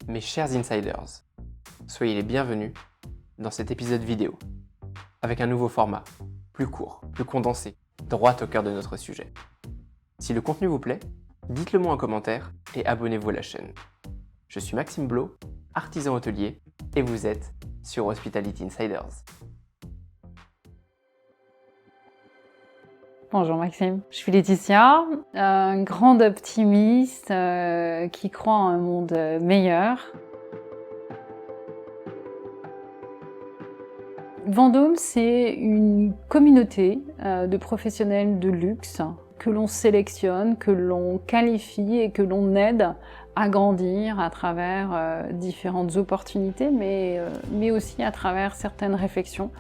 Mes chers insiders, soyez les bienvenus dans cet épisode vidéo, avec un nouveau format, plus court, plus condensé, droit au cœur de notre sujet. Si le contenu vous plaît, dites-le moi en commentaire et abonnez-vous à la chaîne. Je suis Maxime Blo, artisan hôtelier, et vous êtes sur Hospitality Insiders. Bonjour Maxime, je suis Laetitia, grande optimiste qui croit en un monde meilleur. Vendôme, c'est une communauté de professionnels de luxe que l'on sélectionne, que l'on qualifie et que l'on aide à grandir à travers différentes opportunités, mais aussi à travers certaines réflexions.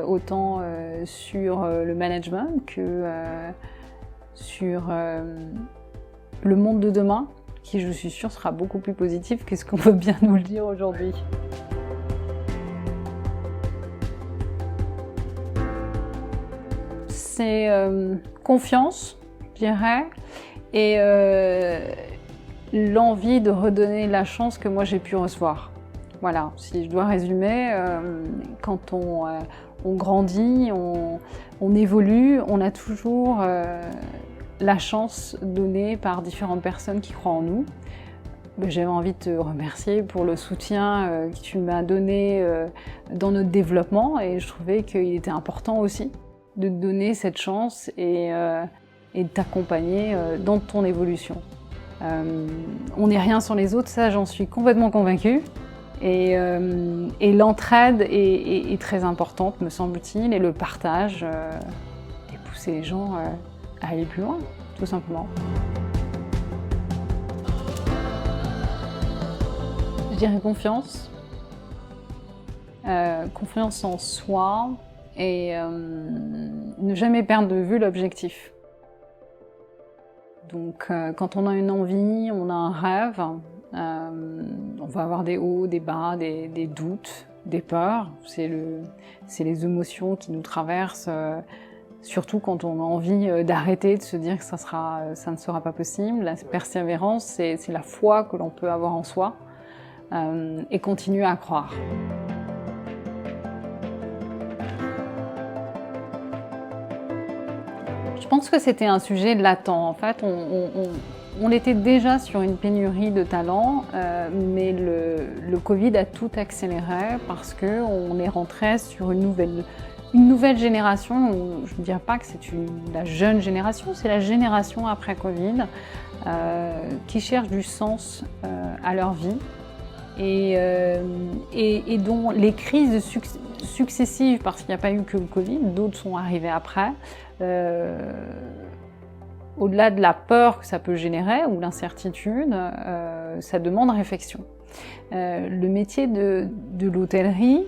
Autant sur le management que sur le monde de demain, qui je suis sûre sera beaucoup plus positif que ce qu'on veut bien nous le dire aujourd'hui. C'est confiance, je dirais, et l'envie de redonner la chance que moi j'ai pu recevoir. Voilà, si je dois résumer, quand on grandit, on évolue, on a toujours la chance donnée par différentes personnes qui croient en nous. J'avais envie de te remercier pour le soutien que tu m'as donné dans notre développement, et je trouvais qu'il était important aussi de te donner cette chance et de t'accompagner dans ton évolution. On n'est rien sans les autres, ça j'en suis complètement convaincue. Et l'entraide est très importante, me semble-t-il, et le partage, et pousser les gens à aller plus loin, tout simplement. Je dirais confiance. Confiance en soi et ne jamais perdre de vue l'objectif. Donc quand on a une envie, on a un rêve, on va avoir des hauts, des bas, des doutes, des peurs. C'est les émotions qui nous traversent, surtout quand on a envie d'arrêter, de se dire que ça ne sera pas possible. La persévérance, c'est la foi que l'on peut avoir en soi et continuer à croire. Je pense que c'était un sujet latent. En fait, on était déjà sur une pénurie de talents, mais le Covid a tout accéléré parce qu'on est rentré sur une nouvelle génération. Je ne dirais pas que c'est la jeune génération, c'est la génération après Covid qui cherche du sens à leur vie et dont les crises successives, parce qu'il n'y a pas eu que le Covid, d'autres sont arrivées après. Au-delà de la peur que ça peut générer ou l'incertitude, ça demande réflexion. Le métier de l'hôtellerie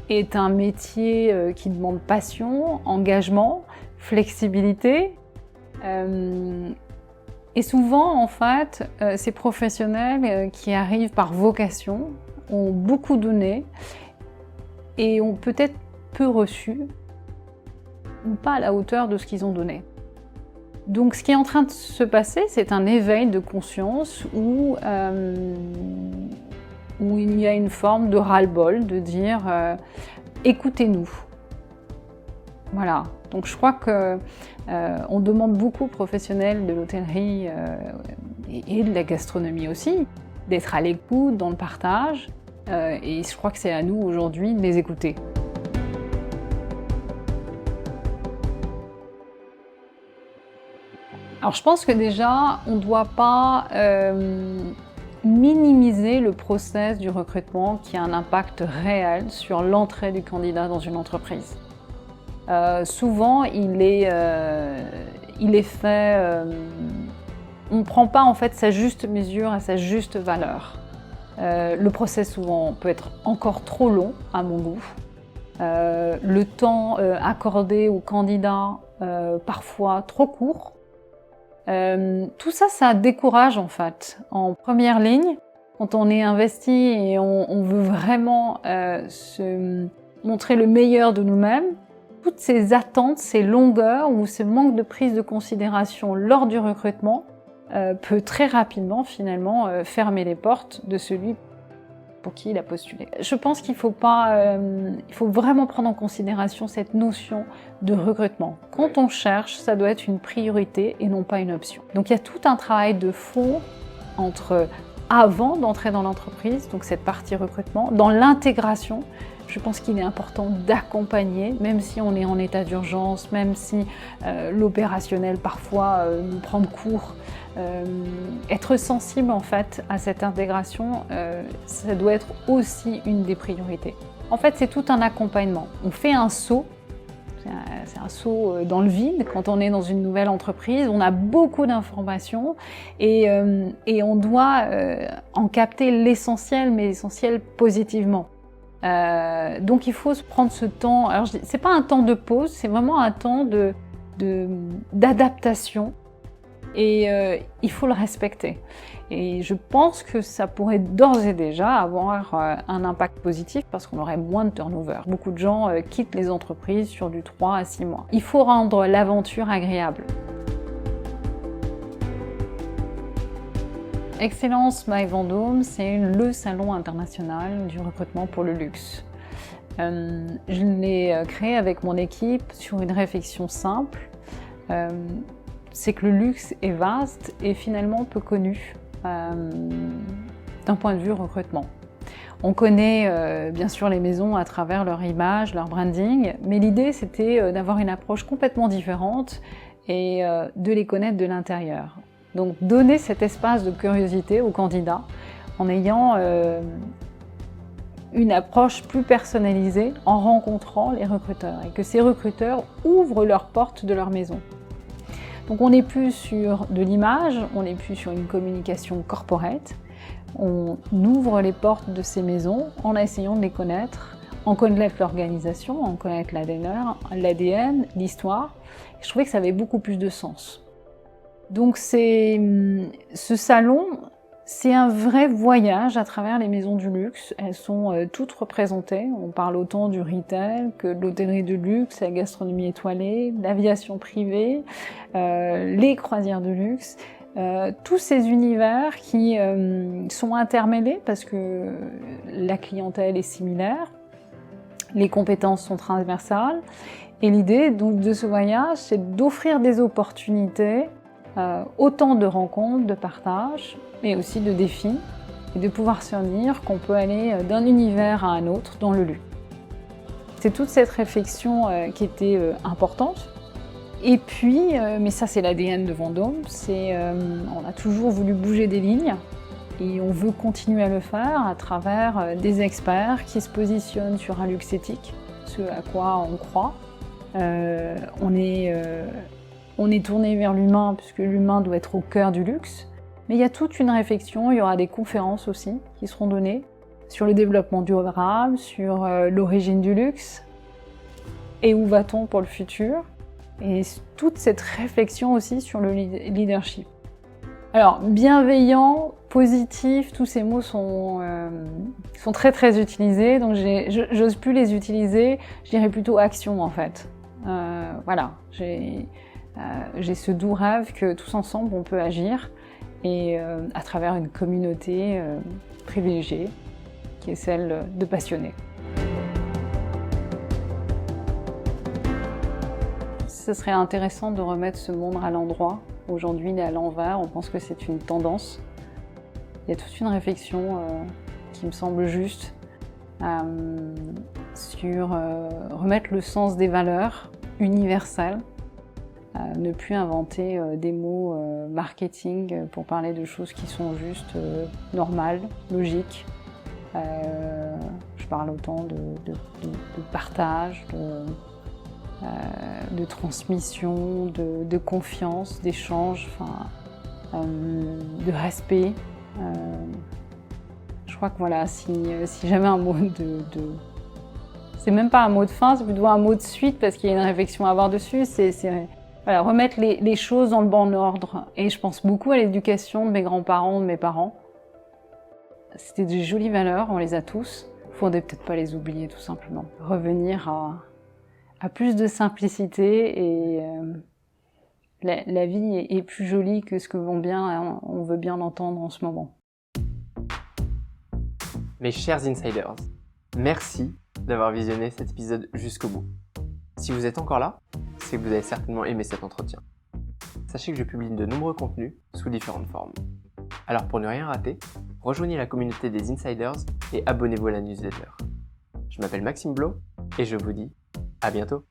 est un métier qui demande passion, engagement, flexibilité. Et souvent, en fait, ces professionnels qui arrivent par vocation ont beaucoup donné et ont peut-être peu reçu ou pas à la hauteur de ce qu'ils ont donné. Donc ce qui est en train de se passer, c'est un éveil de conscience où il y a une forme de ras-le-bol, de dire écoutez-nous. Voilà. Donc je crois qu'on demande beaucoup aux professionnels de l'hôtellerie et de la gastronomie aussi, d'être à l'écoute, dans le partage, et je crois que c'est à nous aujourd'hui de les écouter. Alors je pense que déjà, on ne doit pas minimiser le process du recrutement qui a un impact réel sur l'entrée du candidat dans une entreprise. Souvent, il est fait... on ne prend pas en fait sa juste mesure à sa juste valeur. Le process souvent peut être encore trop long à mon goût. Le temps accordé au candidat parfois trop court. Tout ça, ça décourage en fait. En première ligne, quand on est investi et on veut vraiment se montrer le meilleur de nous-mêmes, toutes ces attentes, ces longueurs ou ce manque de prise de considération lors du recrutement peut très rapidement finalement fermer les portes de celui pour qui il a postulé. Je pense qu'il faut vraiment prendre en considération cette notion de recrutement. Quand on cherche, ça doit être une priorité et non pas une option. Donc il y a tout un travail de fond avant d'entrer dans l'entreprise, donc cette partie recrutement, dans l'intégration. Je pense qu'il est important d'accompagner, même si on est en état d'urgence, même si l'opérationnel parfois nous prend de court. Être sensible en fait à cette intégration, ça doit être aussi une des priorités. En fait, c'est tout un accompagnement. On fait un saut, c'est un saut dans le vide quand on est dans une nouvelle entreprise. On a beaucoup d'informations et on doit en capter l'essentiel, mais l'essentiel positivement. Donc il faut se prendre ce temps. Alors c'est pas un temps de pause, c'est vraiment un temps d'adaptation. Et il faut le respecter. Et je pense que ça pourrait d'ores et déjà avoir un impact positif parce qu'on aurait moins de turnover. Beaucoup de gens quittent les entreprises sur du 3 à 6 mois. Il faut rendre l'aventure agréable. Excellence by Vendôme, c'est le salon international du recrutement pour le luxe. Je l'ai créé avec mon équipe sur une réflexion simple. C'est que le luxe est vaste et finalement peu connu d'un point de vue recrutement. On connaît bien sûr les maisons à travers leur image, leur branding, mais l'idée c'était d'avoir une approche complètement différente et de les connaître de l'intérieur. Donc donner cet espace de curiosité aux candidats en ayant une approche plus personnalisée en rencontrant les recruteurs et que ces recruteurs ouvrent leurs portes de leur maison. Donc on n'est plus sur de l'image, on n'est plus sur une communication corporate, on ouvre les portes de ces maisons en essayant de les connaître, en connaître l'organisation, en connaître l'ADN, l'histoire. Je trouvais que ça avait beaucoup plus de sens. Donc ce salon, c'est un vrai voyage à travers les maisons du luxe. Elles sont toutes représentées. On parle autant du retail que de l'hôtellerie de luxe, la gastronomie étoilée, l'aviation privée, les croisières de luxe. Tous ces univers qui sont intermêlés parce que la clientèle est similaire, les compétences sont transversales. Et l'idée donc de ce voyage, c'est d'offrir des opportunités, autant de rencontres, de partages, mais aussi de défis, et de pouvoir se dire qu'on peut aller d'un univers à un autre dans le luxe. C'est toute cette réflexion qui était importante. Et puis, mais ça c'est l'ADN de Vendôme, on a toujours voulu bouger des lignes, et on veut continuer à le faire à travers des experts qui se positionnent sur un luxe éthique, ce à quoi on croit. On est tourné vers l'humain puisque l'humain doit être au cœur du luxe. Mais il y a toute une réflexion, il y aura des conférences aussi qui seront données sur le développement durable, sur l'origine du luxe et où va-t-on pour le futur. Et toute cette réflexion aussi sur le leadership. Alors, bienveillant, positif, tous ces mots sont très très utilisés, donc j'ose plus les utiliser, je dirais plutôt action en fait. Voilà, j'ai ce doux rêve que tous ensemble on peut agir et à travers une communauté privilégiée qui est celle de passionnés. Ce serait intéressant de remettre ce monde à l'endroit. Aujourd'hui, il est à l'envers, on pense que c'est une tendance. Il y a toute une réflexion qui me semble juste sur remettre le sens des valeurs universelles, ne plus inventer des mots marketing pour parler de choses qui sont juste normales, logiques. Je parle autant de partage, de transmission, de confiance, d'échange, de respect. Je crois que voilà, si j'avais un mot c'est même pas un mot de fin, c'est plutôt un mot de suite parce qu'il y a une réflexion à avoir dessus, voilà, remettre les choses dans le bon ordre. Et je pense beaucoup à l'éducation de mes grands-parents, de mes parents. C'était des jolies valeurs, on les a tous. Il faudrait peut-être pas les oublier tout simplement. Revenir à plus de simplicité et la vie est plus jolie que ce que on veut bien l'entendre en ce moment. Mes chers insiders, merci d'avoir visionné cet épisode jusqu'au bout. Si vous êtes encore là, c'est que vous avez certainement aimé cet entretien. Sachez que je publie de nombreux contenus sous différentes formes. Alors pour ne rien rater, rejoignez la communauté des insiders et abonnez-vous à la newsletter. Je m'appelle Maxime Blo et je vous dis à bientôt.